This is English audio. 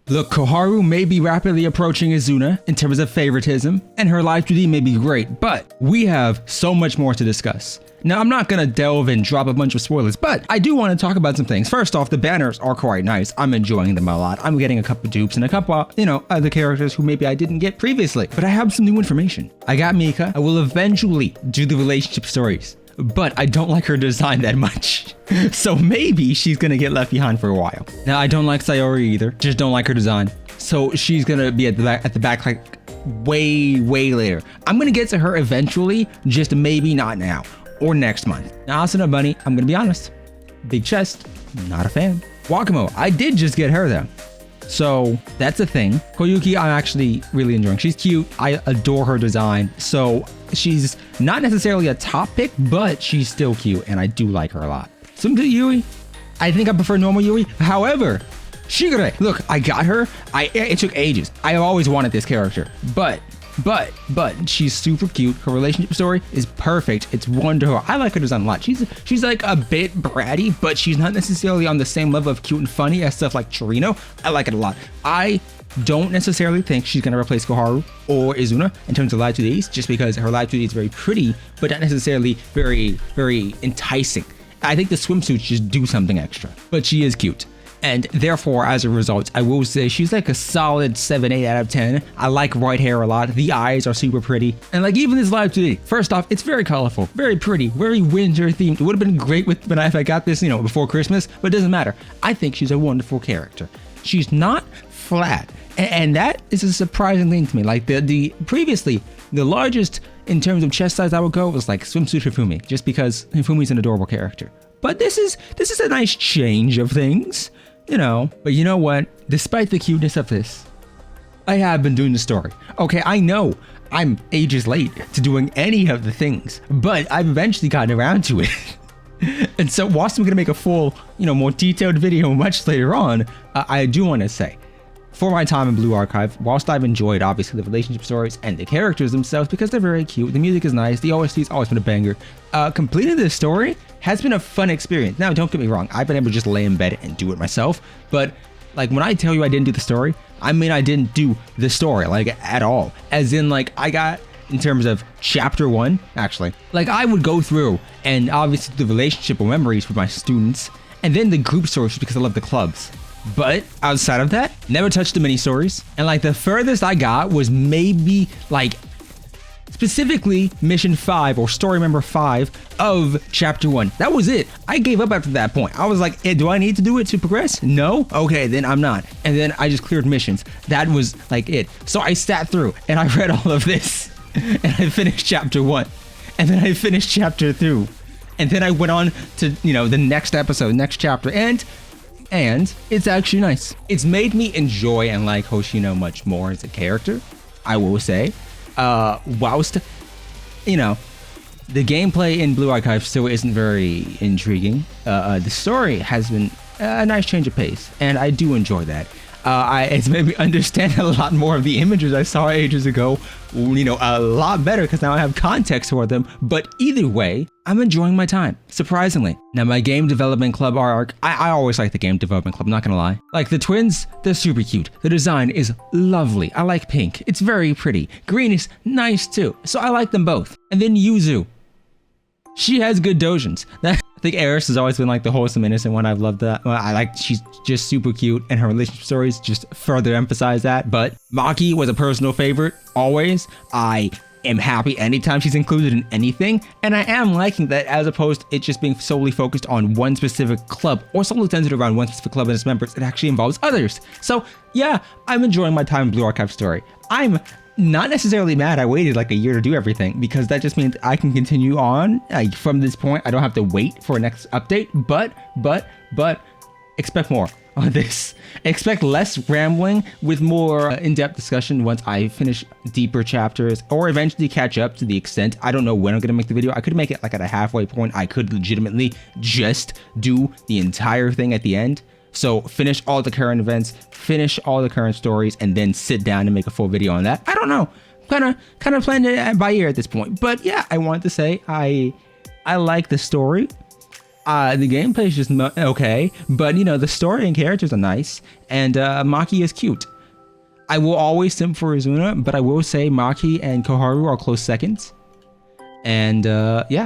Look, Koharu may be rapidly approaching Izuna in terms of favoritism, and her live 2D may be great, but we have so much more to discuss. Now, I'm not gonna delve and drop a bunch of spoilers, but I do want to talk about some things. First off, the banners are quite nice. I'm enjoying them a lot. I'm getting a couple dupes and a couple, other characters who maybe I didn't get previously, but I have some new information. I got Mika. I will eventually do the relationship stories, but I don't like her design that much. So maybe she's gonna get left behind for a while. Now, I don't like Sayori either. Just don't like her design. So she's gonna be at the back like way later. I'm gonna get to her eventually, just maybe not now or next month. Now, Asuna Bunny, I'm gonna be honest. Big chest, not a fan. Wakamo, I did just get her though. So that's a thing. Koyuki, I'm actually really enjoying. She's cute. I adore her design. So she's not necessarily a top pick, but she's still cute and I do like her a lot. Simp Yui, I think I prefer normal Yui. However, Shigure, look, I got her. It took ages. I always wanted this character, but she's super cute. Her relationship story is perfect. It's wonderful. I like her design a lot. She's like a bit bratty, but she's not necessarily on the same level of cute and funny as stuff like Chirino. I like it a lot. I don't necessarily think she's gonna replace Koharu or Izuna in terms of live 2Ds, just because her live 2D is very pretty, but not necessarily very enticing. I think the swimsuits just do something extra, but she is cute. And therefore, as a result, I will say she's like a solid 7-8 out of 10. I like white hair a lot. The eyes are super pretty. And like even this live 2D, first off, it's very colorful, very pretty, very winter themed. It would have been great if I got this, before Christmas, but it doesn't matter. I think she's a wonderful character. She's not flat. And that is a surprising thing to me. Like previously, the largest in terms of chest size I would go was like Swimsuit Hifumi, just because Hifumi's an adorable character. But this is a nice change of things. But you know what? Despite the cuteness of this, I have been doing the story. Okay, I know I'm ages late to doing any of the things, but I've eventually gotten around to it. And so whilst I'm gonna make a full, more detailed video much later on, I do want to say, for my time in Blue Archive, whilst I've enjoyed obviously the relationship stories and the characters themselves because they're very cute, the music is nice, the OST's always been a banger, completing this story has been a fun experience. Now, don't get me wrong, I've been able to just lay in bed and do it myself, but like when I tell you I didn't do the story, I mean I didn't do the story, like at all. As in like I got, in terms of chapter 1, actually, like I would go through and obviously the relationship or memories with my students, and then the group stories because I love the clubs. But outside of that, never touched the mini stories. And like the furthest I got was maybe like specifically mission 5 or story member 5 of chapter 1. That was it. I gave up after that point. I was like, do I need to do it to progress? No? Okay, then I'm not. And then I just cleared missions. That was like it. So I sat through and I read all of this and I finished chapter 1. And then I finished chapter 2. And then I went on to, the next episode, next chapter. And it's actually nice. It's made me enjoy and like Hoshino much more as a character, I will say. Whilst, the gameplay in Blue Archive still isn't very intriguing, the story has been a nice change of pace, and I do enjoy that. It's made me understand a lot more of the images I saw ages ago, a lot better because now I have context for them. But either way, I'm enjoying my time, surprisingly. Now, my game development club arc, I always like the game development club, not gonna lie. Like the twins, they're super cute. The design is lovely. I like pink. It's very pretty. Green is nice too. So I like them both. And then Yuzu. She has good dojins. I think Eris has always been like the wholesome innocent one. I've loved that. She's just super cute and her relationship stories just further emphasize that. But Maki was a personal favorite, always. I am happy anytime she's included in anything. And I am liking that as opposed to it just being solely focused on one specific club or solely centered around one specific club and its members. It actually involves others. So yeah, I'm enjoying my time in Blue Archive story. I'm not necessarily mad I waited like a year to do everything, because that just means I can continue on. Like from this point, I don't have to wait for a next update, but expect more on this. Expect less rambling with more in-depth discussion once I finish deeper chapters or eventually catch up to the extent. I don't know when I'm gonna make the video. I could make it like at a halfway point. I could legitimately just do the entire thing at the end. So finish all the current events, finish all the current stories, and then sit down and make a full video on that. I don't know. Kind of planned it by ear at this point. But yeah, I wanted to say I like the story. The gameplay is just okay, but you know, the story and characters are nice, and Maki is cute. I will always simp for Izuna, but I will say Maki and Koharu are close seconds. And yeah,